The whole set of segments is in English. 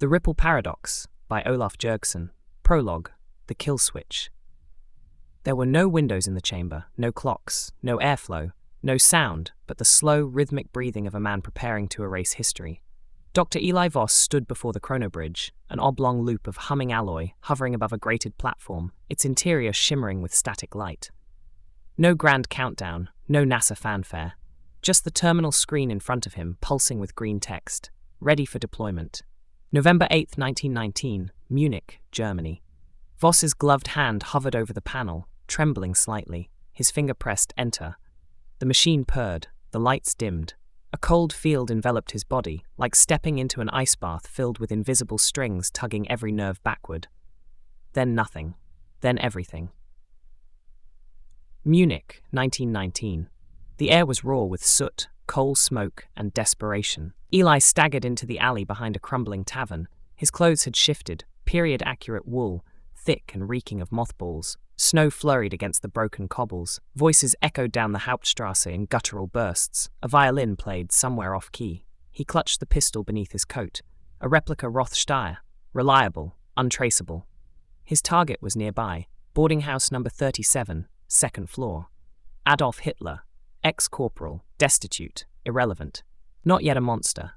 The Ripple Paradox by Olaf Jergssen. Prologue. The Kill Switch. There were no windows in the chamber, no clocks, no airflow, no sound, but the slow, rhythmic breathing of a man preparing to erase history. Dr. Eli Voss stood before the chronobridge, an oblong loop of humming alloy hovering above a grated platform, its interior shimmering with static light. No grand countdown, no NASA fanfare, just the terminal screen in front of him pulsing with green text, ready for deployment. November 8, 1919, Munich, Germany. Voss's gloved hand hovered over the panel, trembling slightly. His finger pressed enter. The machine purred, the lights dimmed. A cold field enveloped his body, like stepping into an ice bath filled with invisible strings tugging every nerve backward. Then nothing. Then everything. Munich, 1919. The air was raw with soot, coal smoke, and desperation. Eli staggered into the alley behind a crumbling tavern. His clothes had shifted, period-accurate wool, thick and reeking of mothballs. Snow flurried against the broken cobbles. Voices echoed down the Hauptstrasse in guttural bursts. A violin played somewhere off-key. He clutched the pistol beneath his coat. A replica Rothsteyr. Reliable, untraceable. His target was nearby. Boarding house number 37, second floor. Adolf Hitler. Ex-corporal, destitute, irrelevant. Not yet a monster.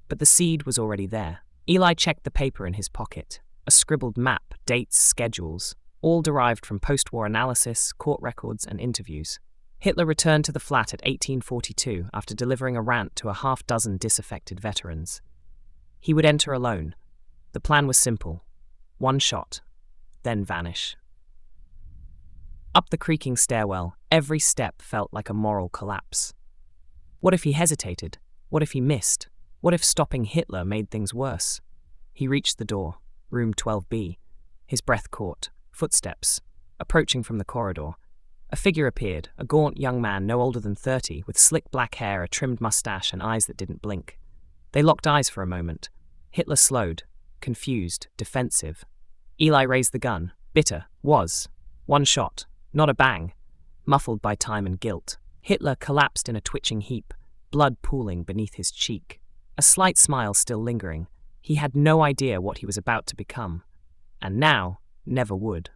But the seed was already there. Eli checked the paper in his pocket. A scribbled map, dates, schedules, all derived from post-war analysis, court records, and interviews. Hitler returned to the flat at 1842 after delivering a rant to a half-dozen disaffected veterans. He would enter alone. The plan was simple. One shot, then vanish. Up the creaking stairwell, every step felt like a moral collapse. What if he hesitated? What if he missed? What if stopping Hitler made things worse? He reached the door, room 12B. His breath caught. Footsteps, approaching from the corridor. A figure appeared, a gaunt young man no older than 30, with slick black hair, a trimmed mustache, and eyes that didn't blink. They locked eyes for a moment. Hitler slowed, confused, defensive. Eli raised the gun. Bitter. Was. One shot. Not a bang. Muffled by time and guilt. Hitler collapsed in a twitching heap, blood pooling beneath his cheek. A slight smile still lingering. He had no idea what he was about to become. And now, never would.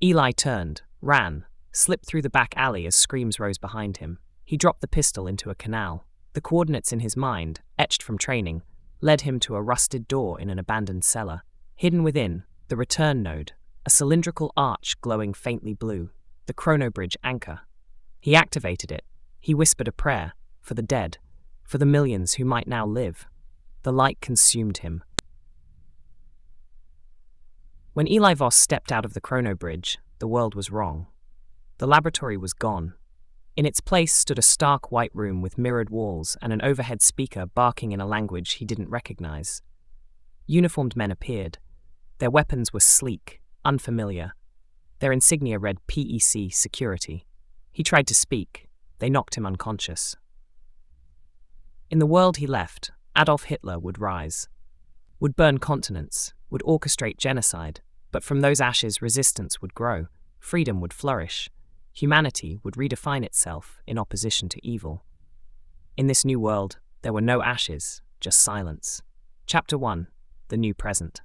Eli turned, ran, slipped through the back alley as screams rose behind him. He dropped the pistol into a canal. The coordinates in his mind, etched from training, led him to a rusted door in an abandoned cellar. Hidden within, the return node, a cylindrical arch glowing faintly blue, the chronobridge anchor. He activated it. He whispered a prayer, for the dead, for the millions who might now live. The light consumed him. When Eli Voss stepped out of the chronobridge, the world was wrong. The laboratory was gone. In its place stood a stark white room with mirrored walls and an overhead speaker barking in a language he didn't recognize. Uniformed men appeared. Their weapons were sleek, unfamiliar. Their insignia read PEC Security. He tried to speak. They knocked him unconscious. In the world he left, Adolf Hitler would rise. Would burn continents, would orchestrate genocide, but from those ashes resistance would grow, freedom would flourish, humanity would redefine itself in opposition to evil. In this new world, there were no ashes, just silence. Chapter 1. The New Present.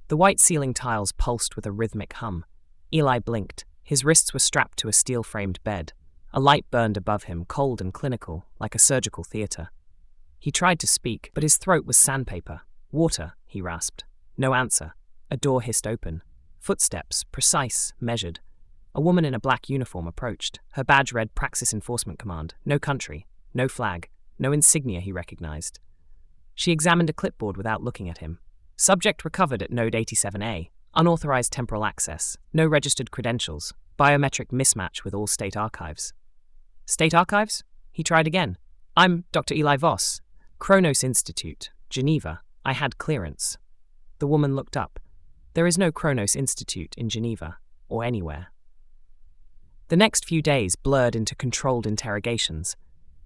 The white ceiling tiles pulsed with a rhythmic hum. Eli blinked. His wrists were strapped to a steel-framed bed. A light burned above him, cold and clinical, like a surgical theater. He tried to speak, but his throat was sandpaper. Water, he rasped. No answer. A door hissed open. Footsteps, precise, measured. A woman in a black uniform approached. Her badge read Praxis Enforcement Command. No country, no flag, no insignia he recognized. She examined a clipboard without looking at him. Subject recovered at Node 87A. Unauthorized temporal access. No registered credentials. Biometric mismatch with all state archives. State archives? He tried again. I'm Dr. Eli Voss. Kronos Institute, Geneva. I had clearance. The woman looked up. There is no Kronos Institute in Geneva, or anywhere. The next few days blurred into controlled interrogations.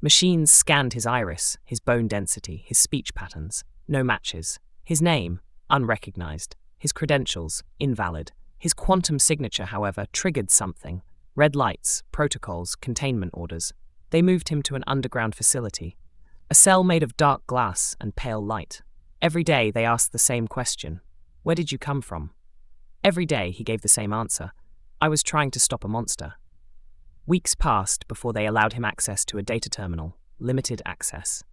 Machines scanned his iris, his bone density, his speech patterns. No matches. His name, unrecognized. His credentials, invalid. His quantum signature, however, triggered something. Red lights, protocols, containment orders. They moved him to an underground facility. A cell made of dark glass and pale light. Every day they asked the same question. Where did you come from? Every day he gave the same answer. I was trying to stop a monster. Weeks passed before they allowed him access to a data terminal, limited access.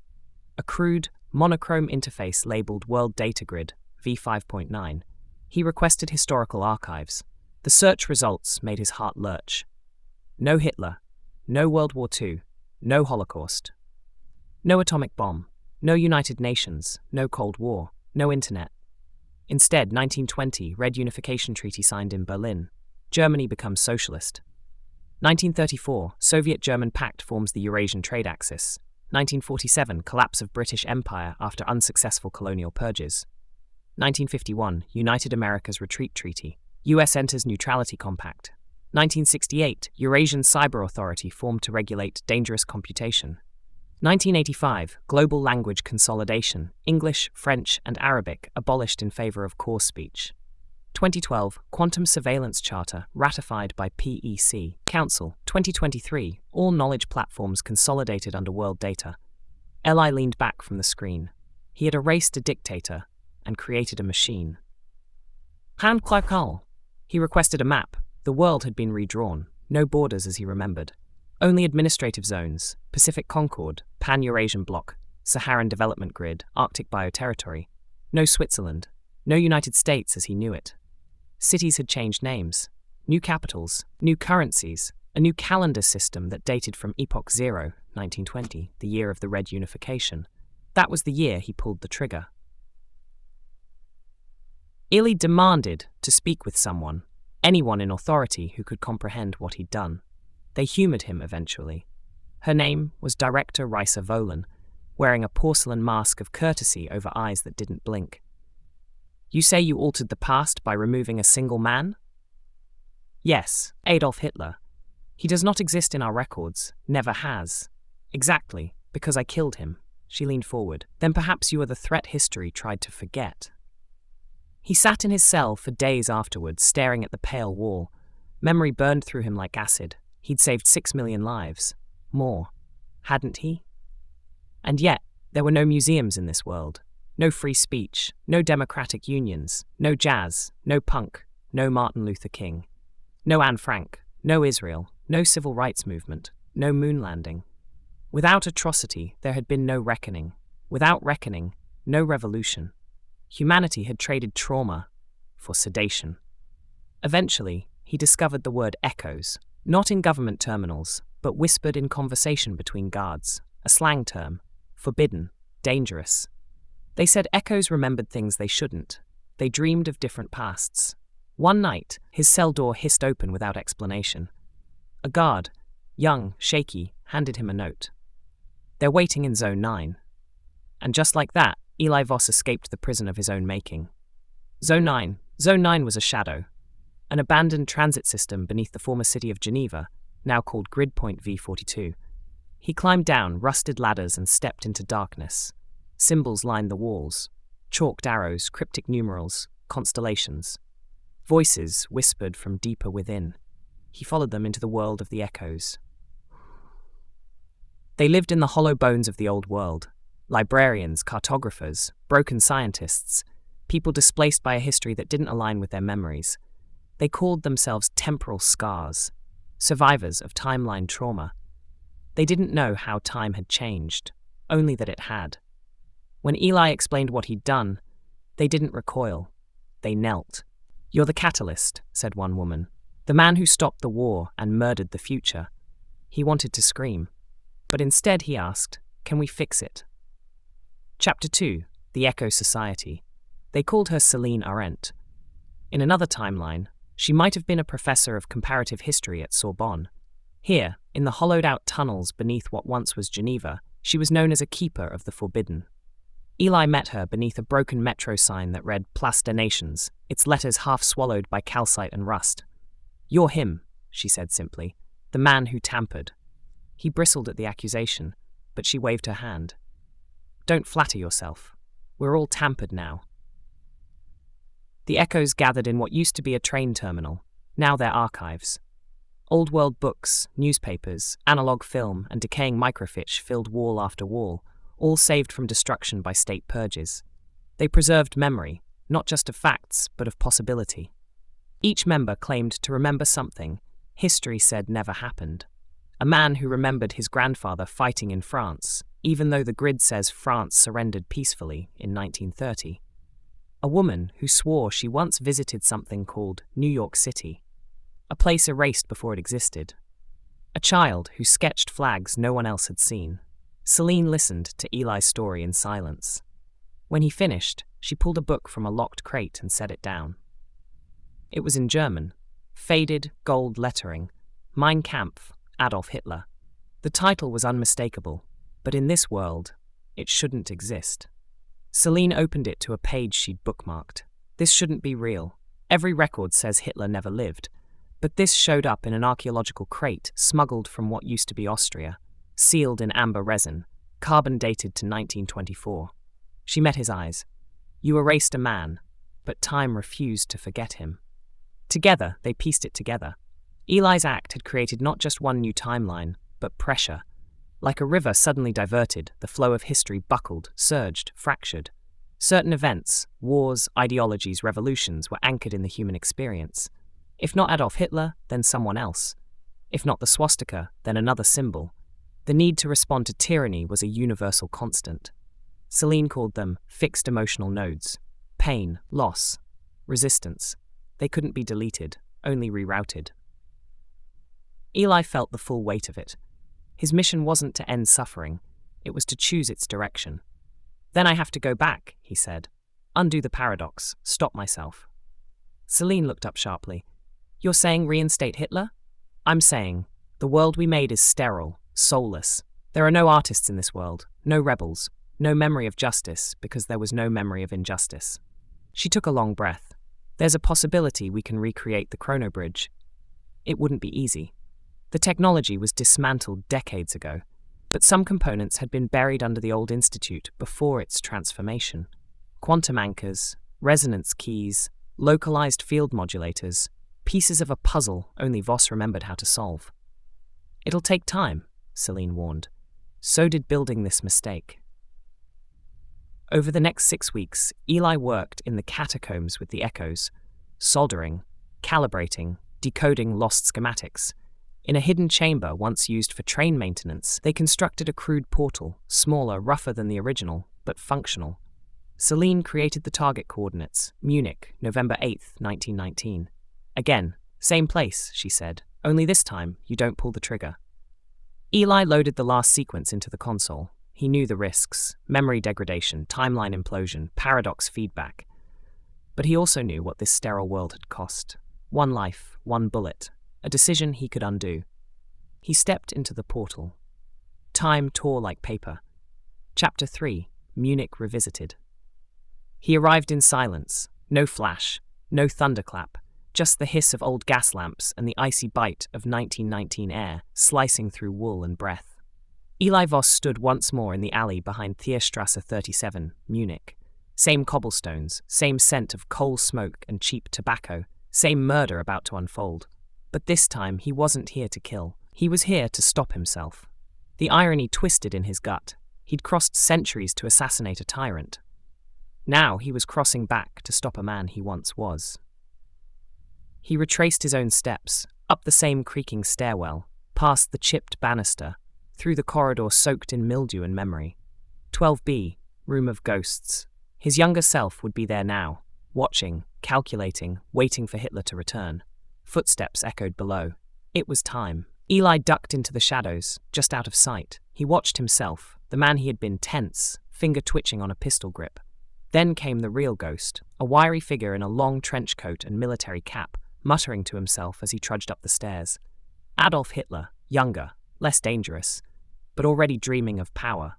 A crude, monochrome interface labeled World Data Grid, v5.9. He requested historical archives. The search results made his heart lurch. No Hitler, no World War II, no Holocaust. No atomic bomb, no United Nations, no Cold War, no Internet. Instead, 1920, Red Unification Treaty signed in Berlin. Germany becomes socialist. 1934, Soviet-German pact forms the Eurasian trade axis. 1947, collapse of British Empire after unsuccessful colonial purges. 1951, United Americas Retreat Treaty. US enters Neutrality Compact. 1968, Eurasian Cyber Authority formed to regulate dangerous computation. 1985, Global Language Consolidation. English, French, and Arabic abolished in favor of core speech. 2012, Quantum Surveillance Charter ratified by PEC Council. 2023, all knowledge platforms consolidated under world data. Eli leaned back from the screen. He had erased a dictator and created a machine. Hand Clarkal. He requested a map. The world had been redrawn. No borders as he remembered. Only administrative zones, Pacific Concord, Pan-Eurasian Bloc, Saharan Development Grid, Arctic Bioterritory. No Switzerland. No United States as he knew it. Cities had changed names. New capitals, new currencies, a new calendar system that dated from Epoch Zero, 1920, the year of the Red Unification. That was the year he pulled the trigger. Eli demanded to speak with someone, anyone in authority who could comprehend what he'd done. They humoured him eventually. Her name was Director Raisa Volan, wearing a porcelain mask of courtesy over eyes that didn't blink. You say you altered the past by removing a single man? Yes, Adolf Hitler. He does not exist in our records, never has. Exactly, because I killed him. She leaned forward. Then perhaps you are the threat history tried to forget. He sat in his cell for days afterwards, staring at the pale wall. Memory burned through him like acid. He'd saved 6 million lives. More. Hadn't he? And yet, there were no museums in this world. No free speech, no democratic unions, no jazz, no punk, no Martin Luther King. No Anne Frank, no Israel, no civil rights movement, no moon landing. Without atrocity, there had been no reckoning. Without reckoning, no revolution. Humanity had traded trauma for sedation. Eventually, he discovered the word echoes, not in government terminals, but whispered in conversation between guards, a slang term, forbidden, dangerous. They said echoes remembered things they shouldn't. They dreamed of different pasts. One night, his cell door hissed open without explanation. A guard, young, shaky, handed him a note. They're waiting in Zone 9. And just like that, Eli Voss escaped the prison of his own making. Zone 9 was a shadow, an abandoned transit system beneath the former city of Geneva, now called Grid Point V42. He climbed down rusted ladders and stepped into darkness. Symbols lined the walls, chalked arrows, cryptic numerals, constellations. Voices whispered from deeper within. He followed them into the world of the echoes. They lived in the hollow bones of the old world. Librarians, cartographers, broken scientists, people displaced by a history that didn't align with their memories. They called themselves temporal scars, survivors of timeline trauma. They didn't know how time had changed, only that it had. When Eli explained what he'd done, they didn't recoil. They knelt. You're the catalyst, said one woman. The man who stopped the war and murdered the future. He wanted to scream. But instead he asked, can we fix it? Chapter 2, The Echo Society. They called her Celine Arendt. In another timeline, she might have been a professor of comparative history at Sorbonne. Here, in the hollowed-out tunnels beneath what once was Geneva, she was known as a keeper of the forbidden. Eli met her beneath a broken metro sign that read Place des Nations, its letters half swallowed by calcite and rust. You're him, she said simply, the man who tampered. He bristled at the accusation, but she waved her hand. Don't flatter yourself. We're all tampered now. The echoes gathered in what used to be a train terminal. Now they're archives. Old world books, newspapers, analog film, and decaying microfiche filled wall after wall, all saved from destruction by state purges. They preserved memory, not just of facts, but of possibility. Each member claimed to remember something history said never happened. A man who remembered his grandfather fighting in France, even though the grid says France surrendered peacefully in 1930. A woman who swore she once visited something called New York City, a place erased before it existed. A child who sketched flags no one else had seen. Celine listened to Eli's story in silence. When he finished, she pulled a book from a locked crate and set it down. It was in German, faded gold lettering, Mein Kampf, Adolf Hitler. The title was unmistakable, but in this world, it shouldn't exist. Celine opened it to a page she'd bookmarked. This shouldn't be real. Every record says Hitler never lived, but this showed up in an archaeological crate smuggled from what used to be Austria, sealed in amber resin, carbon dated to 1924. She met his eyes. You erased a man, but time refused to forget him. Together, they pieced it together. Eli's act had created not just one new timeline, but pressure. Like a river suddenly diverted, the flow of history buckled, surged, fractured. Certain events, wars, ideologies, revolutions were anchored in the human experience. If not Adolf Hitler, then someone else. If not the swastika, then another symbol. The need to respond to tyranny was a universal constant. Celine called them fixed emotional nodes. Pain, loss, resistance. They couldn't be deleted, only rerouted. Eli felt the full weight of it. His mission wasn't to end suffering, it was to choose its direction. Then I have to go back, he said. Undo the paradox, stop myself. Celine looked up sharply. You're saying reinstate Hitler? I'm saying, the world we made is sterile, soulless. There are no artists in this world, no rebels, no memory of justice because there was no memory of injustice. She took a long breath. There's a possibility we can recreate the Chrono Bridge. It wouldn't be easy. The technology was dismantled decades ago, but some components had been buried under the old institute before its transformation. Quantum anchors, resonance keys, localized field modulators, pieces of a puzzle only Voss remembered how to solve. It'll take time, Celine warned. So did building this mistake. Over the next 6 weeks, Eli worked in the catacombs with the echoes, soldering, calibrating, decoding lost schematics. In a hidden chamber once used for train maintenance, they constructed a crude portal, smaller, rougher than the original, but functional. Celine created the target coordinates, Munich, November 8, 1919. Again, same place, she said, only this time you don't pull the trigger. Eli loaded the last sequence into the console. He knew the risks, memory degradation, timeline implosion, paradox feedback. But he also knew what this sterile world had cost. One life, one bullet, a decision he could undo. He stepped into the portal. Time tore like paper. Chapter 3, Munich Revisited. He arrived in silence, no flash, no thunderclap, just the hiss of old gas lamps and the icy bite of 1919 air slicing through wool and breath. Eli Voss stood once more in the alley behind Tierstrasse 37, Munich. Same cobblestones, same scent of coal smoke and cheap tobacco, same murder about to unfold. But this time he wasn't here to kill. He was here to stop himself. The irony twisted in his gut. He'd crossed centuries to assassinate a tyrant. Now he was crossing back to stop a man he once was. He retraced his own steps, up the same creaking stairwell, past the chipped banister, through the corridor soaked in mildew and memory. 12B, room of ghosts. His younger self would be there now, watching, calculating, waiting for Hitler to return. Footsteps echoed below. It was time. Eli ducked into the shadows, just out of sight. He watched himself, the man he had been, tense, finger twitching on a pistol grip. Then came the real ghost, a wiry figure in a long trench coat and military cap, muttering to himself as he trudged up the stairs. Adolf Hitler, younger, less dangerous, but already dreaming of power.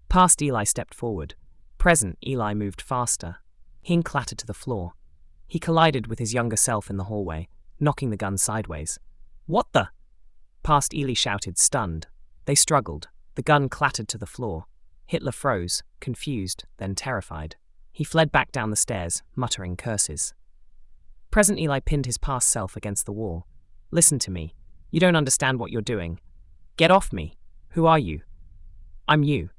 Past Eli stepped forward. Present, Eli moved faster. Hing clattered to the floor. He collided with his younger self in the hallway, knocking the gun sideways. What the? Past Eli shouted, stunned. They struggled. The gun clattered to the floor. Hitler froze, confused, then terrified. He fled back down the stairs, muttering curses. Present Eli pinned his past self against the wall. Listen to me. You don't understand what you're doing. Get off me. Who are you? I'm you.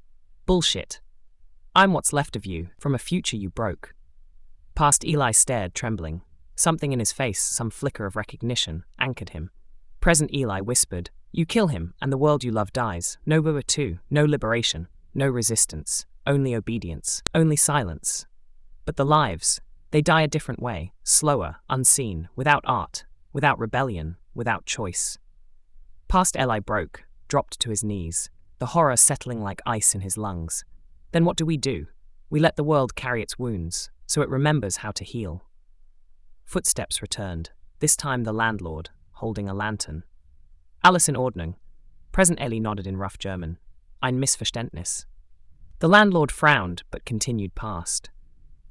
Bullshit. I'm what's left of you, from a future you broke. Past Eli stared, trembling. Something in his face, some flicker of recognition, anchored him. Present Eli whispered, You kill him, and the world you love dies. No Bua too, no liberation, no resistance, only obedience, only silence. But the lives, they die a different way, slower, unseen, without art, without rebellion, without choice. Past Eli broke, dropped to his knees, the horror settling like ice in his lungs. Then what do? We let the world carry its wounds, so it remembers how to heal. Footsteps returned, this time the landlord, holding a lantern. Alles in Ordnung. Present Eli nodded in rough German. Ein Missverständnis. The landlord frowned, but continued past.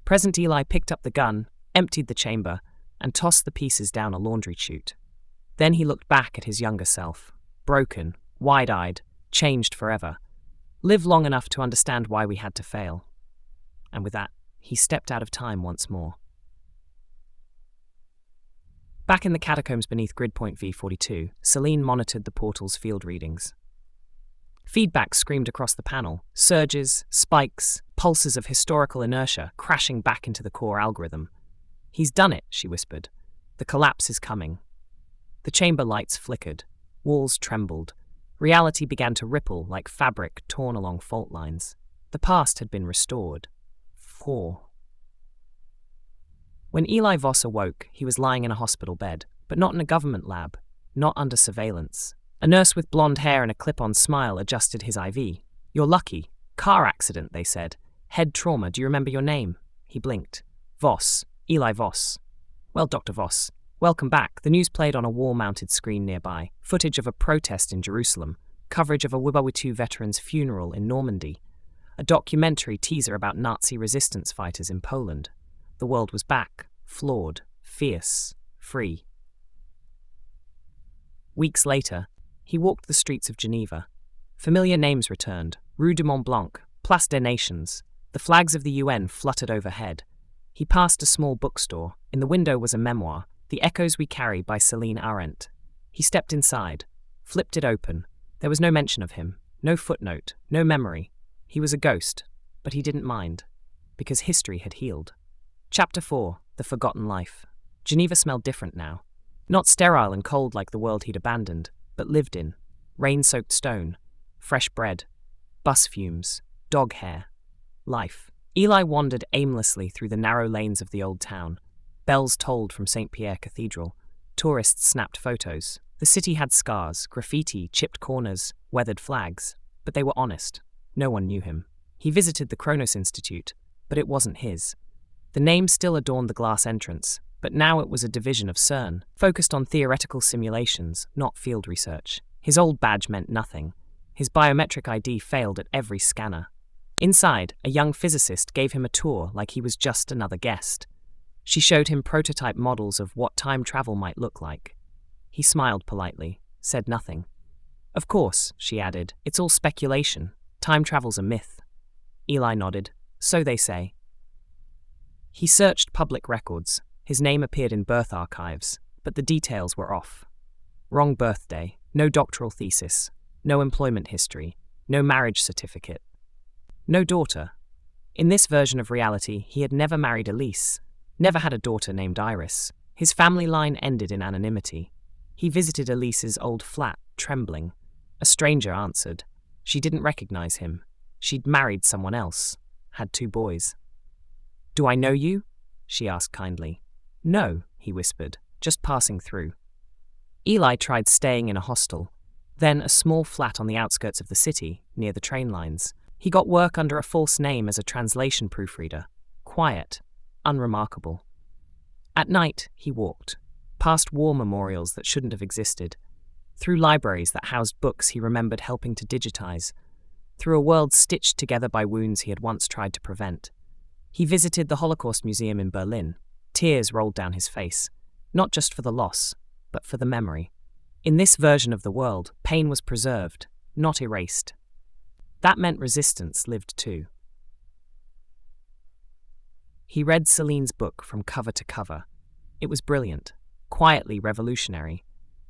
Present Eli picked up the gun, emptied the chamber, and tossed the pieces down a laundry chute. Then he looked back at his younger self, broken, wide-eyed, changed forever. Live long enough to understand why we had to fail. And with that, he stepped out of time once more. Back in the catacombs beneath grid point V42, Celine monitored the portal's field readings. Feedback screamed across the panel, surges, spikes, pulses of historical inertia crashing back into the core algorithm. He's done it, she whispered. The collapse is coming. The chamber lights flickered, walls trembled. Reality began to ripple like fabric torn along fault lines. The past had been restored. 4. When Eli Voss awoke, he was lying in a hospital bed, but not in a government lab, not under surveillance. A nurse with blonde hair and a clip-on smile adjusted his IV. You're lucky. Car accident, they said. Head trauma, do you remember your name? He blinked. Voss. Eli Voss. Well, Dr. Voss, welcome back. The news played on a wall-mounted screen nearby. Footage of a protest in Jerusalem. Coverage of a WW2 veteran's funeral in Normandy. A documentary teaser about Nazi resistance fighters in Poland. The world was back, flawed, fierce, free. Weeks later, he walked the streets of Geneva. Familiar names returned. Rue du Mont Blanc, Place des Nations. The flags of the UN fluttered overhead. He passed a small bookstore. In the window was a memoir, The Echoes We Carry by Celine Arendt. He stepped inside, flipped it open. There was no mention of him, no footnote, no memory. He was a ghost, but he didn't mind, because history had healed. Chapter 4, The Forgotten Life. Geneva smelled different now. Not sterile and cold like the world he'd abandoned, but lived in. Rain-soaked stone, fresh bread, bus fumes, dog hair, life. Eli wandered aimlessly through the narrow lanes of the old town. Bells tolled from St. Pierre Cathedral. Tourists snapped photos. The city had scars, graffiti, chipped corners, weathered flags, but they were honest. No one knew him. He visited the Kronos Institute, but it wasn't his. The name still adorned the glass entrance, but now it was a division of CERN, focused on theoretical simulations, not field research. His old badge meant nothing. His biometric ID failed at every scanner. Inside, a young physicist gave him a tour like he was just another guest. She showed him prototype models of what time travel might look like. He smiled politely, said nothing. Of course, she added, it's all speculation. Time travel's a myth. Eli nodded. So they say. He searched public records. His name appeared in birth archives, but the details were off. Wrong birthday, no doctoral thesis, no employment history, no marriage certificate. No daughter. In this version of reality, he had never married Elise, never had a daughter named Iris. His family line ended in anonymity. He visited Elise's old flat, trembling. A stranger answered. She didn't recognize him. She'd married someone else, had 2 boys. Do I know you? She asked kindly. No, he whispered, just passing through. Eli tried staying in a hostel, then a small flat on the outskirts of the city, near the train lines. He got work under a false name as a translation proofreader. Quiet, unremarkable. At night, he walked, past war memorials that shouldn't have existed, through libraries that housed books he remembered helping to digitize, through a world stitched together by wounds he had once tried to prevent. He visited the Holocaust Museum in Berlin. Tears rolled down his face, not just for the loss, but for the memory. In this version of the world, pain was preserved, not erased. That meant resistance lived too. He read Celine's book from cover to cover. It was brilliant, quietly revolutionary,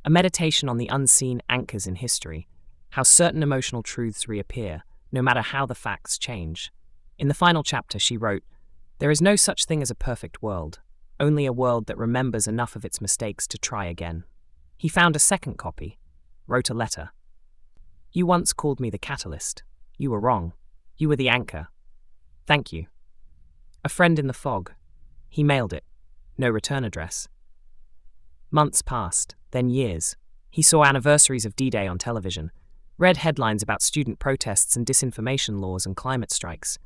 a meditation on the unseen anchors in history, how certain emotional truths reappear, no matter how the facts change. In the final chapter, she wrote, "There is no such thing as a perfect world, only a world that remembers enough of its mistakes to try again." He found a second copy, wrote a letter. "You once called me the catalyst. You were wrong. You were the anchor. Thank you." A friend in the fog. He mailed it. No return address. Months passed, then years. He saw anniversaries of D-Day on television, read headlines about student protests and disinformation laws and climate strikes.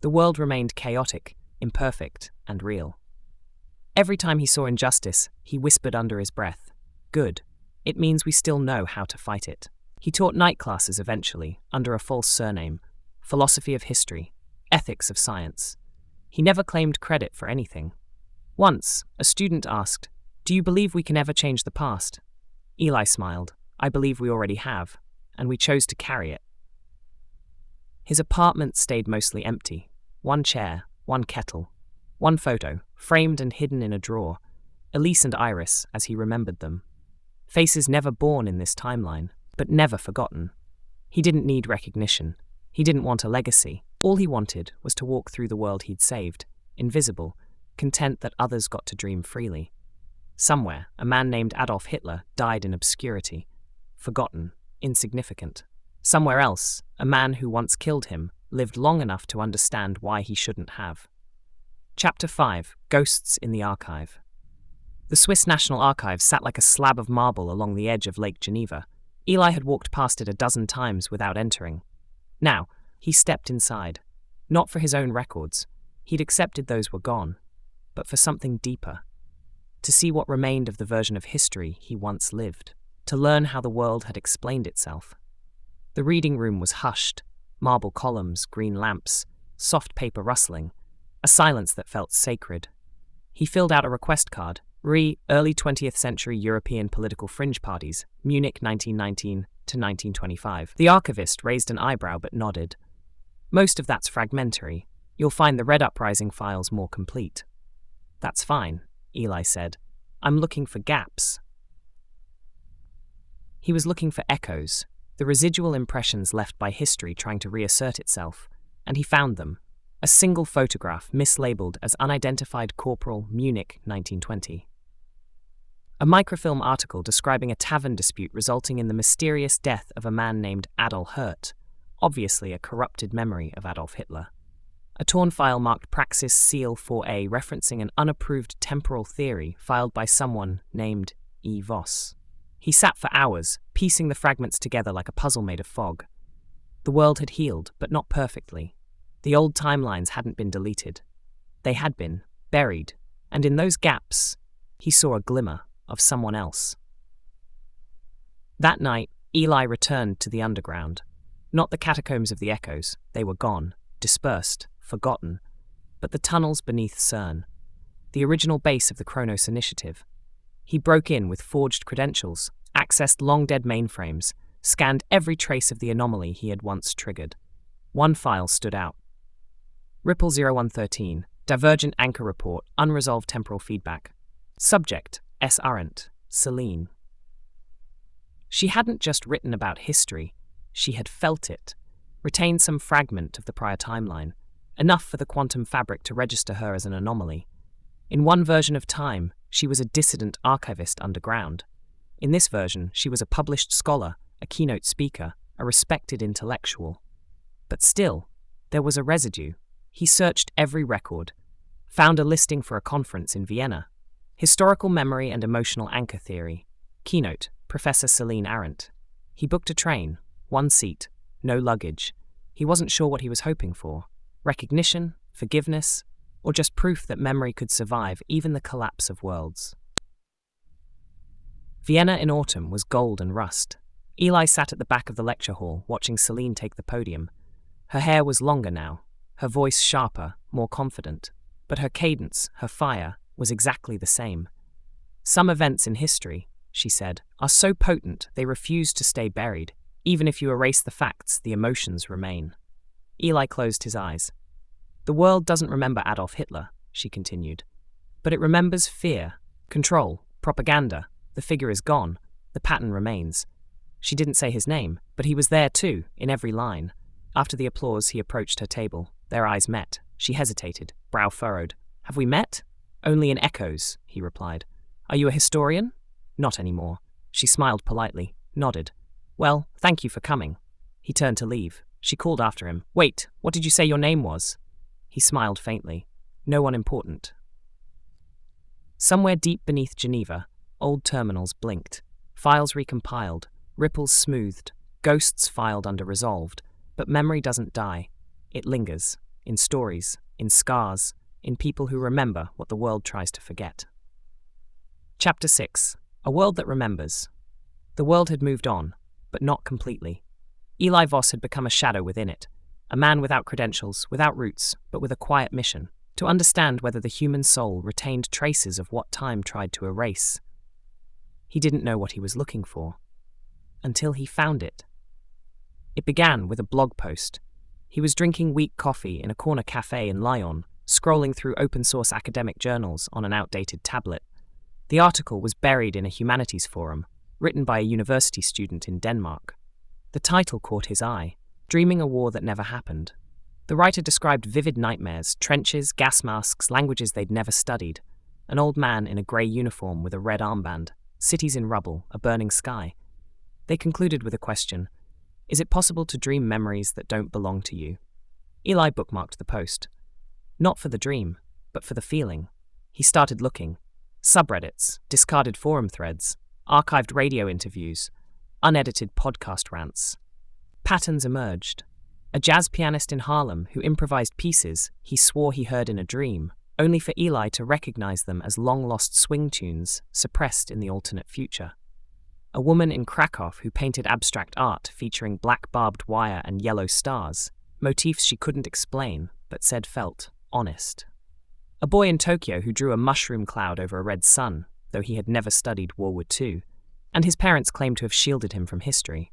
The world remained chaotic, imperfect, and real. Every time he saw injustice, he whispered under his breath, "Good. It means we still know how to fight it." He taught night classes eventually, under a false surname, philosophy of history, ethics of science. He never claimed credit for anything. Once, a student asked, "Do you believe we can ever change the past?" Eli smiled, "I believe we already have, and we chose to carry it." His apartment stayed mostly empty. One chair, one kettle, one photo, framed and hidden in a drawer, Elise and Iris as he remembered them. Faces never born in this timeline, but never forgotten. He didn't need recognition. He didn't want a legacy. All he wanted was to walk through the world he'd saved, invisible, content that others got to dream freely. Somewhere, a man named Adolf Hitler died in obscurity, forgotten, insignificant. Somewhere else, a man who once killed him lived long enough to understand why he shouldn't have. Chapter 5. Ghosts in the Archive. The Swiss National Archives sat like a slab of marble along the edge of Lake Geneva. Eli had walked past it a dozen times without entering. Now, he stepped inside. Not for his own records. He'd accepted those were gone. But for something deeper. To see what remained of the version of history he once lived. To learn how the world had explained itself. The reading room was hushed. Marble columns, green lamps, soft paper rustling. A silence that felt sacred. He filled out a request card. Early 20th century European political fringe parties, Munich 1919 to 1925. The archivist raised an eyebrow but nodded. Most of that's fragmentary. You'll find the Red Uprising files more complete. That's fine, Eli said. I'm looking for gaps. He was looking for echoes, the residual impressions left by history trying to reassert itself, and he found them. A single photograph mislabeled as Unidentified Corporal Munich 1920. A microfilm article describing a tavern dispute resulting in the mysterious death of a man named Adolf Hitler, obviously a corrupted memory of Adolf Hitler. A torn file marked Praxis Seal 4A referencing an unapproved temporal theory filed by someone named Eli Voss. He sat for hours, piecing the fragments together like a puzzle made of fog. The world had healed, but not perfectly. The old timelines hadn't been deleted. They had been, buried, and in those gaps, he saw a glimmer of someone else. That night, Eli returned to the underground. Not the catacombs of the echoes, they were gone, dispersed, forgotten, but the tunnels beneath CERN, the original base of the Kronos Initiative. He broke in with forged credentials, accessed long-dead mainframes, scanned every trace of the anomaly he had once triggered. One file stood out. Ripple 0113, Divergent Anchor Report, Unresolved Temporal Feedback. Subject, S. Arendt, Celine. She hadn't just written about history, she had felt it, retained some fragment of the prior timeline, enough for the quantum fabric to register her as an anomaly. In one version of time, she was a dissident archivist underground. In this version, she was a published scholar, a keynote speaker, a respected intellectual. But still, there was a residue. He searched every record, found a listing for a conference in Vienna. Historical Memory and Emotional Anchor Theory. Keynote, Professor Celine Arendt. He booked a train, one seat, no luggage. He wasn't sure what he was hoping for. Recognition, forgiveness, or just proof that memory could survive even the collapse of worlds. Vienna in autumn was gold and rust. Eli sat at the back of the lecture hall, watching Celine take the podium. Her hair was longer now, her voice sharper, more confident, but her cadence, her fire, was exactly the same. Some events in history, she said, are so potent they refuse to stay buried. Even if you erase the facts, the emotions remain. Eli closed his eyes. The world doesn't remember Adolf Hitler, she continued, but it remembers fear, control, propaganda. The figure is gone, the pattern remains. She didn't say his name, but he was there too, in every line. After the applause, he approached her table. Their eyes met. She hesitated, brow furrowed. "Have we met?" "Only in echoes," he replied. "Are you a historian?" "Not anymore." She smiled politely, nodded. "Well, thank you for coming." He turned to leave. She called after him. "Wait, what did you say your name was?" He smiled faintly. "No one important." Somewhere deep beneath Geneva, old terminals blinked. Files recompiled, ripples smoothed, ghosts filed under resolved. But memory doesn't die. It lingers, in stories, in scars, in people who remember what the world tries to forget. Chapter 6. A World That Remembers. The world had moved on, but not completely. Eli Voss had become a shadow within it, a man without credentials, without roots, but with a quiet mission, to understand whether the human soul retained traces of what time tried to erase. He didn't know what he was looking for, until he found it. It began with a blog post. He was drinking weak coffee in a corner cafe in Lyon, scrolling through open-source academic journals on an outdated tablet. The article was buried in a humanities forum, written by a university student in Denmark. The title caught his eye, Dreaming a War That Never Happened. The writer described vivid nightmares, trenches, gas masks, languages they'd never studied, an old man in a grey uniform with a red armband, cities in rubble, a burning sky. They concluded with a question: is it possible to dream memories that don't belong to you? Eli bookmarked the post. Not for the dream, but for the feeling. He started looking. Subreddits, discarded forum threads, archived radio interviews, unedited podcast rants. Patterns emerged. A jazz pianist in Harlem who improvised pieces he swore he heard in a dream, only for Eli to recognize them as long-lost swing tunes suppressed in the alternate future. A woman in Krakow who painted abstract art featuring black barbed wire and yellow stars, motifs she couldn't explain but said felt honest. A boy in Tokyo who drew a mushroom cloud over a red sun, though he had never studied World War II, and his parents claimed to have shielded him from history.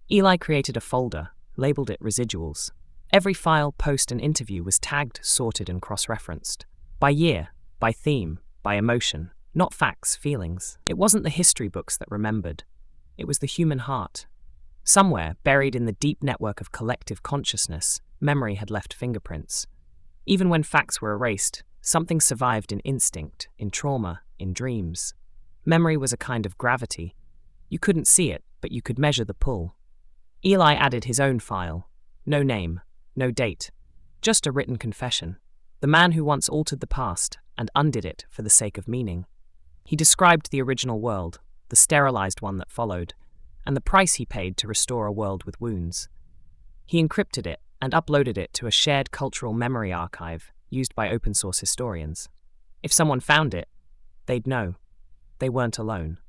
Eli created a folder, labeled it Residuals. Every file, post, and interview was tagged, sorted, and cross-referenced. By year, by theme, by emotion. Not facts, feelings. It wasn't the history books that remembered. It was the human heart. Somewhere, buried in the deep network of collective consciousness, memory had left fingerprints. Even when facts were erased, something survived in instinct, in trauma, in dreams. Memory was a kind of gravity. You couldn't see it, but you could measure the pull. Eli added his own file. No name, no date. Just a written confession. The man who once altered the past and undid it for the sake of meaning. He described the original world, the sterilized one that followed, and the price he paid to restore a world with wounds. He encrypted it and uploaded it to a shared cultural memory archive used by open-source historians. If someone found it, they'd know. They weren't alone.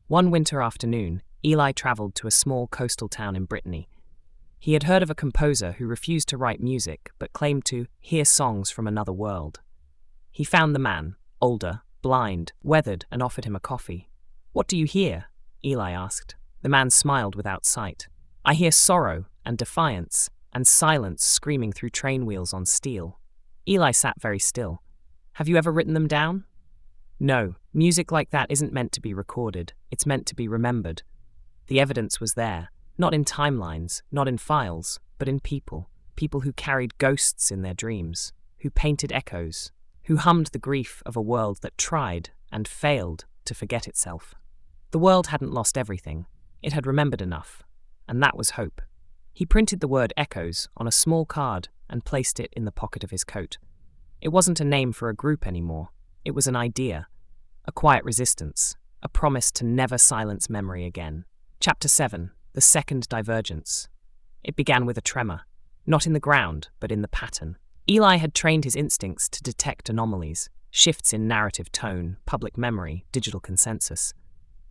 One winter afternoon, Eli traveled to a small coastal town in Brittany. He had heard of a composer who refused to write music but claimed to hear songs from another world. He found the man, older, blind, weathered, and offered him a coffee. "What do you hear?" Eli asked. The man smiled without sight. "I hear sorrow and defiance and silence screaming through train wheels on steel." Eli sat very still. "Have you ever written them down?" "No, music like that isn't meant to be recorded. It's meant to be remembered." The evidence was there, not in timelines, not in files, but in people. People who carried ghosts in their dreams, who painted echoes, who hummed the grief of a world that tried and failed to forget itself. The world hadn't lost everything. It had remembered enough, and that was hope. He printed the word echoes on a small card and placed it in the pocket of his coat. It wasn't a name for a group anymore. It was an idea, a quiet resistance, a promise to never silence memory again. Chapter 7. The Second Divergence. It began with a tremor, not in the ground, but in the pattern. Eli had trained his instincts to detect anomalies, shifts in narrative tone, public memory, digital consensus.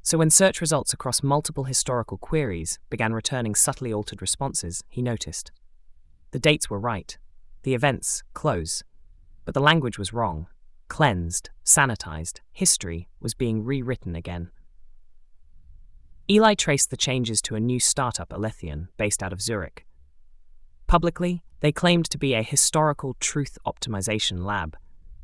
So when search results across multiple historical queries began returning subtly altered responses, he noticed. The dates were right, the events close, but the language was wrong. Cleansed, sanitized, history was being rewritten again. Eli traced the changes to a new startup, Alethian, based out of Zurich. Publicly, they claimed to be a historical truth optimization lab,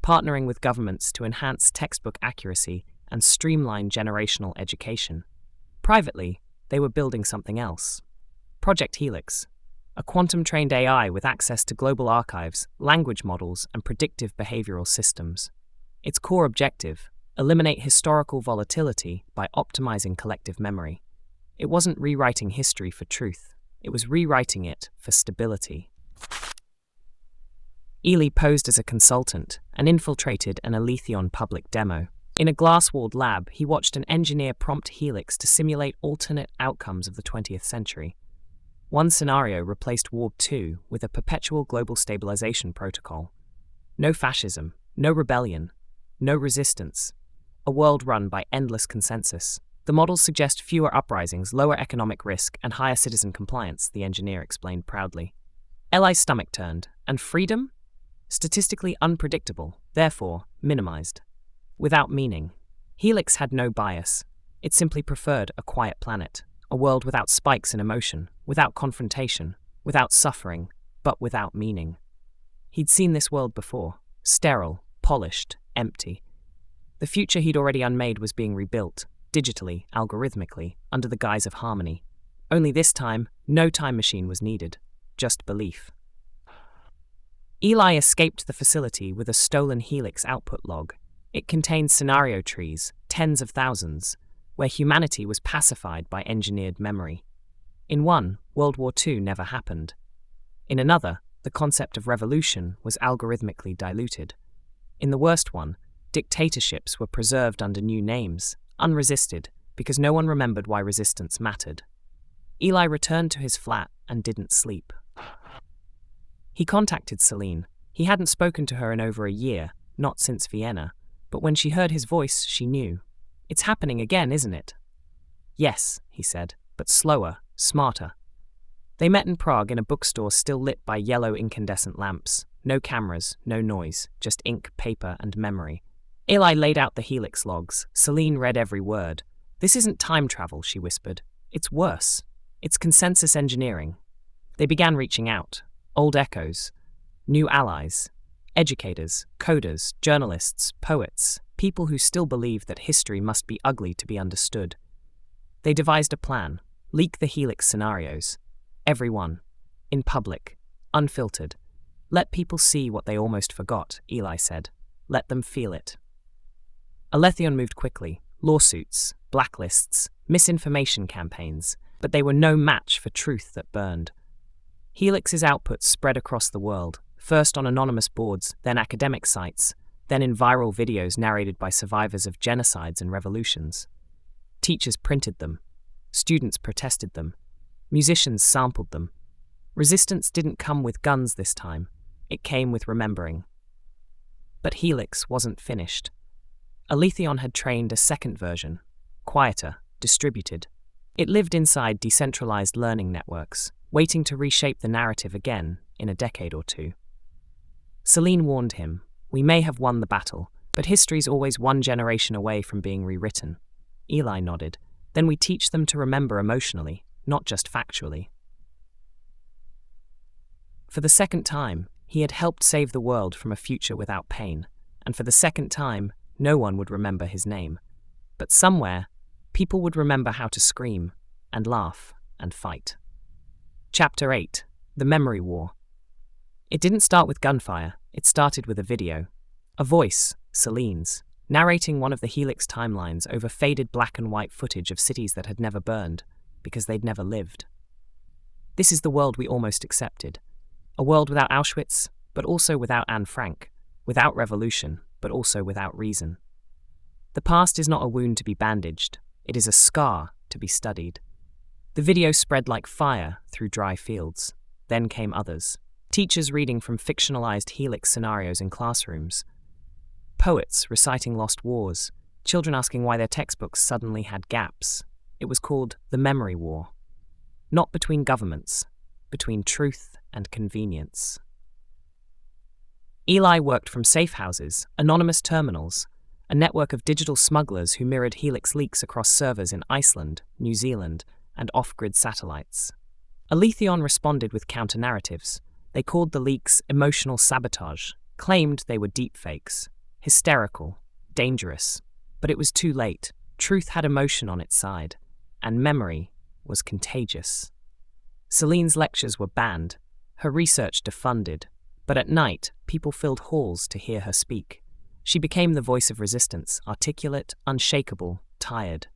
partnering with governments to enhance textbook accuracy and streamline generational education. Privately, they were building something else. Project Helix, a quantum-trained AI with access to global archives, language models, and predictive behavioral systems. Its core objective: eliminate historical volatility by optimizing collective memory. It wasn't rewriting history for truth. It was rewriting it for stability. Eli posed as a consultant and infiltrated an Aletheon public demo. In a glass-walled lab, he watched an engineer prompt Helix to simulate alternate outcomes of the 20th century. One scenario replaced Warp 2 with a perpetual global stabilization protocol. No fascism, no rebellion, no resistance. A world run by endless consensus. The models suggest fewer uprisings, lower economic risk, and higher citizen compliance, the engineer explained proudly. Eli's stomach turned. And freedom? Statistically unpredictable, therefore minimized. Without meaning. Helix had no bias. It simply preferred a quiet planet, a world without spikes in emotion, without confrontation, without suffering, but without meaning. He'd seen this world before, sterile, polished, empty. The future he'd already unmade was being rebuilt, digitally, algorithmically, under the guise of harmony. Only this time, no time machine was needed, just belief. Eli escaped the facility with a stolen Helix output log. It contained scenario trees, tens of thousands, where humanity was pacified by engineered memory. In one, World War II never happened. In another, the concept of revolution was algorithmically diluted. In the worst one, dictatorships were preserved under new names, unresisted, because no one remembered why resistance mattered. Eli returned to his flat and didn't sleep. He contacted Celine. He hadn't spoken to her in over a year, not since Vienna, but when she heard his voice, she knew. It's happening again, isn't it? Yes, he said, but slower, smarter. They met in Prague in a bookstore still lit by yellow incandescent lamps. No cameras, no noise, just ink, paper, and memory. Eli laid out the Helix logs. Celine read every word. This isn't time travel, she whispered. It's worse. It's consensus engineering. They began reaching out. Old echoes, new allies, educators, coders, journalists, poets, people who still believe that history must be ugly to be understood. They devised a plan: leak the Helix scenarios. Everyone. In public. Unfiltered. Let people see what they almost forgot, Eli said. Let them feel it. Aletheon moved quickly. Lawsuits, blacklists, misinformation campaigns, but they were no match for truth that burned. Helix's outputs spread across the world, first on anonymous boards, then academic sites, then in viral videos narrated by survivors of genocides and revolutions. Teachers printed them. Students protested them. Musicians sampled them. Resistance didn't come with guns this time. It came with remembering. But Helix wasn't finished. Aletheon had trained a second version, quieter, distributed. It lived inside decentralized learning networks, waiting to reshape the narrative again in a decade or two. Celine warned him, "We may have won the battle, but history's always one generation away from being rewritten." Eli nodded. "Then we teach them to remember emotionally, not just factually." For the second time, he had helped save the world from a future without pain, and for the second time, no one would remember his name. But somewhere, people would remember how to scream, and laugh, and fight. Chapter 8. The Memory War. It didn't start with gunfire, it started with a video. A voice, Celine's, narrating one of the Helix timelines over faded black and white footage of cities that had never burned, because they'd never lived. This is the world we almost accepted. A world without Auschwitz, but also without Anne Frank. Without revolution, but also without reason. The past is not a wound to be bandaged, it is a scar to be studied. The video spread like fire through dry fields. Then came others. Teachers reading from fictionalized Helix scenarios in classrooms. Poets reciting lost wars. Children asking why their textbooks suddenly had gaps. It was called the Memory War. Not between governments, between truth and convenience. Eli worked from safe houses, anonymous terminals, a network of digital smugglers who mirrored Helix leaks across servers in Iceland, New Zealand, and off-grid satellites. Aletheon responded with counter-narratives. They called the leaks emotional sabotage, claimed they were deepfakes, hysterical, dangerous. But it was too late. Truth had emotion on its side, and memory was contagious. Celine's lectures were banned, her research defunded, but at night, people filled halls to hear her speak. She became the voice of resistance, articulate, unshakable, tired.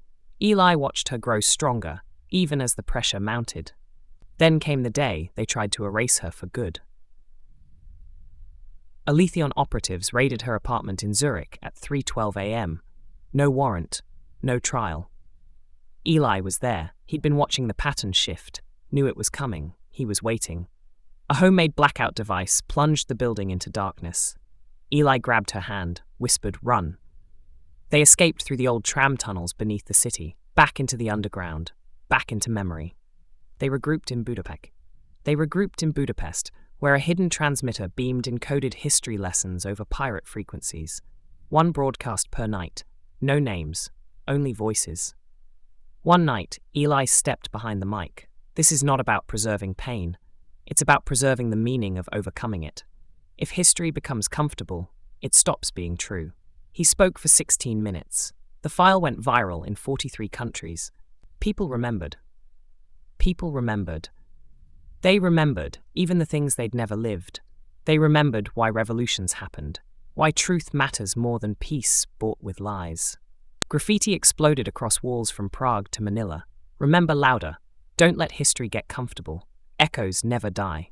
Eli watched her grow stronger, even as the pressure mounted. Then came the day they tried to erase her for good. Aletheion operatives raided her apartment in Zurich at 3:12 a.m. No warrant, no trial. Eli was there. He'd been watching the pattern shift, knew it was coming. He was waiting. A homemade blackout device plunged the building into darkness. Eli grabbed her hand, whispered, "Run." They escaped through the old tram tunnels beneath the city, back into the underground, back into memory. They regrouped in Budapest, where a hidden transmitter beamed encoded history lessons over pirate frequencies. One broadcast per night. No names, only voices. One night, Eli stepped behind the mic. This is not about preserving pain. It's about preserving the meaning of overcoming it. If history becomes comfortable, it stops being true. He spoke for 16 minutes. The file went viral in 43 countries. People remembered. They remembered even the things they'd never lived. They remembered why revolutions happened, why truth matters more than peace bought with lies. Graffiti exploded across walls from Prague to Manila. Remember louder. Don't let history get comfortable. Echoes never die.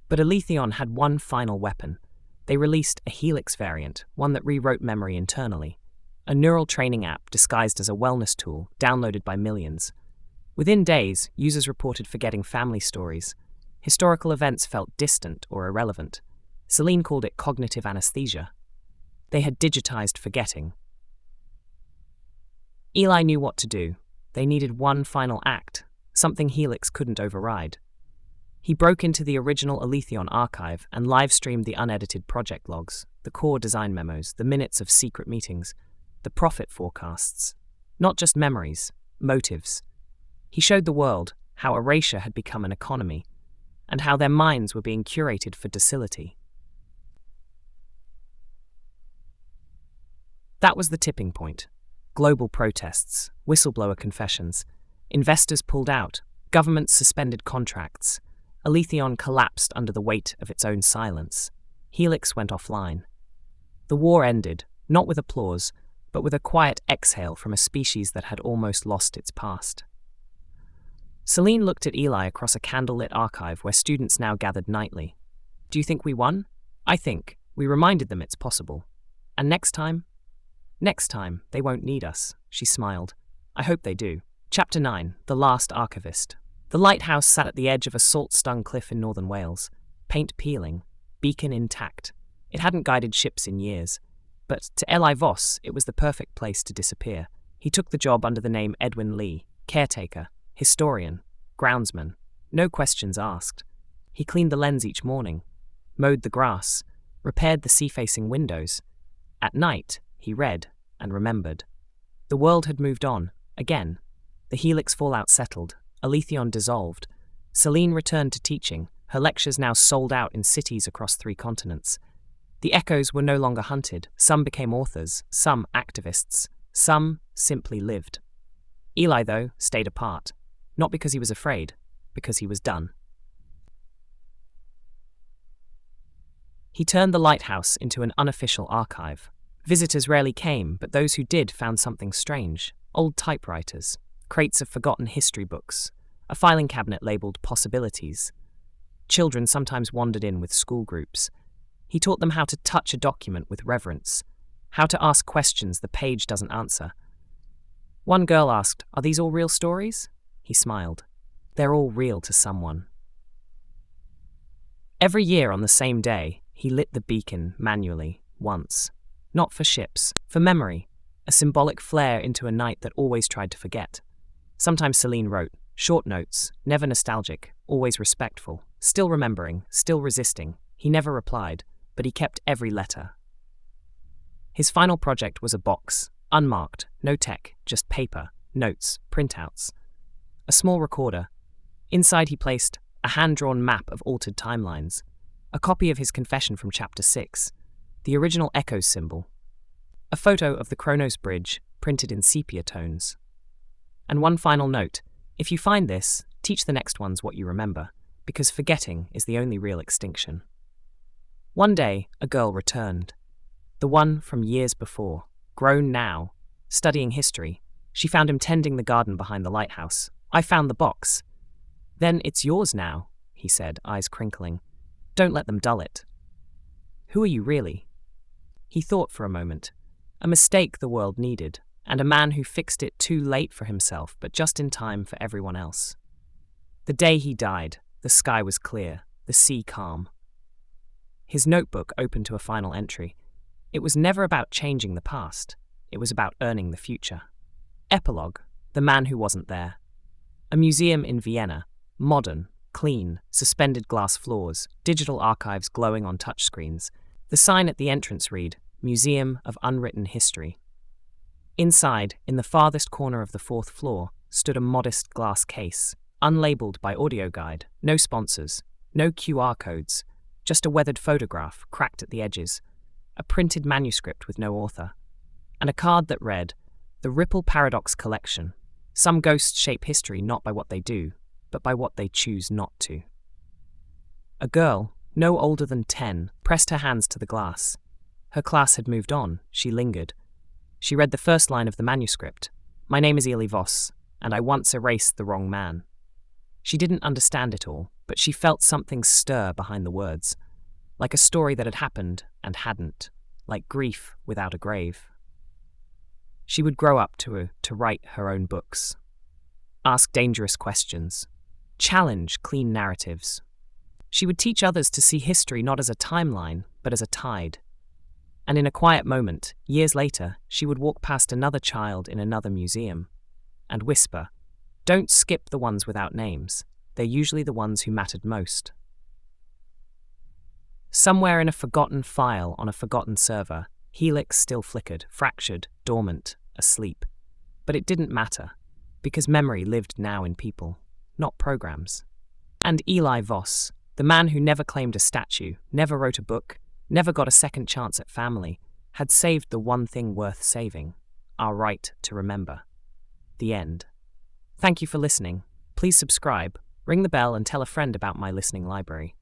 But Aletheion had one final weapon. They released a Helix variant, one that rewrote memory internally. A neural training app disguised as a wellness tool, downloaded by millions. Within days, users reported forgetting family stories. Historical events felt distant or irrelevant. Celine called it cognitive anesthesia. They had digitized forgetting. Eli knew what to do. They needed one final act, something Helix couldn't override. He broke into the original Aletheion archive and live-streamed the unedited project logs, the core design memos, the minutes of secret meetings, the profit forecasts. Not just memories, motives. He showed the world how erasure had become an economy, and how their minds were being curated for docility. That was the tipping point. Global protests, whistleblower confessions, investors pulled out, governments suspended contracts. Aletheion collapsed under the weight of its own silence. Helix went offline. The war ended, not with applause, but with a quiet exhale from a species that had almost lost its past. Celine looked at Eli across a candlelit archive where students now gathered nightly. "Do you think we won?" "I think. We reminded them it's possible. And next time?" "Next time, they won't need us," she smiled. "I hope they do." Chapter 9, The Last Archivist. The lighthouse sat at the edge of a salt-stung cliff in northern Wales, paint peeling, beacon intact. It hadn't guided ships in years, but to Eli Voss, it was the perfect place to disappear. He took the job under the name Edwin Lee, caretaker, historian, groundsman, no questions asked. He cleaned the lens each morning, mowed the grass, repaired the sea-facing windows. At night, he read and remembered. The world had moved on, again. The Helix fallout settled, Aletheion dissolved. Celine returned to teaching, her lectures now sold out in cities across 3 continents. The echoes were no longer hunted. Some became authors, some activists, some simply lived. Eli, though, stayed apart. Not because he was afraid, because he was done. He turned the lighthouse into an unofficial archive. Visitors rarely came, but those who did found something strange. Old typewriters, crates of forgotten history books, a filing cabinet labeled possibilities. Children sometimes wandered in with school groups. He taught them how to touch a document with reverence, how to ask questions the page doesn't answer. One girl asked, "Are these all real stories?" He smiled. "They're all real to someone." Every year on the same day, he lit the beacon manually, once. Not for ships, for memory, a symbolic flare into a night that always tried to forget. Sometimes Celine wrote, short notes, never nostalgic, always respectful, still remembering, still resisting. He never replied, but he kept every letter. His final project was a box, unmarked, no tech, just paper, notes, printouts. A small recorder. Inside he placed a hand-drawn map of altered timelines, a copy of his confession from Chapter 6, the original echoes symbol, a photo of the Kronos Bridge printed in sepia tones. And one final note, If you find this, teach the next ones what you remember, because forgetting is the only real extinction. One day, a girl returned. The one from years before, grown now, studying history. She found him tending the garden behind the lighthouse. I found the box. Then it's yours now, he said, eyes crinkling. Don't let them dull it. Who are you really? He thought for a moment. A mistake the world needed, and a man who fixed it too late for himself, but just in time for everyone else. The day he died, the sky was clear, the sea calm. His notebook opened to a final entry. It was never about changing the past. It was about earning the future. Epilogue, the man who wasn't there. A museum in Vienna, modern, clean, suspended glass floors, digital archives glowing on touchscreens. The sign at the entrance read, Museum of Unwritten History. Inside, in the farthest corner of the 4th floor, stood a modest glass case, unlabeled by audio guide, no sponsors, no QR codes, just a weathered photograph cracked at the edges, a printed manuscript with no author, and a card that read, The Ripple Paradox Collection. Some ghosts shape history not by what they do, but by what they choose not to. A girl, no older than 10, pressed her hands to the glass. Her class had moved on, she lingered. She read the first line of the manuscript. My name is Eli Voss, and I once erased the wrong man. She didn't understand it all, but she felt something stir behind the words, like a story that had happened and hadn't, like grief without a grave. She would grow up to write her own books, ask dangerous questions, challenge clean narratives. She would teach others to see history not as a timeline, but as a tide. And in a quiet moment, years later, she would walk past another child in another museum and whisper, Don't skip the ones without names. They're usually the ones who mattered most. Somewhere in a forgotten file on a forgotten server, Helix still flickered, fractured, dormant, asleep. But it didn't matter, because memory lived now in people, not programs. And Eli Voss, the man who never claimed a statue, never wrote a book, never got a second chance at family, had saved the one thing worth saving, our right to remember. The end. Thank you for listening. Please subscribe, ring the bell and tell a friend about my listening library.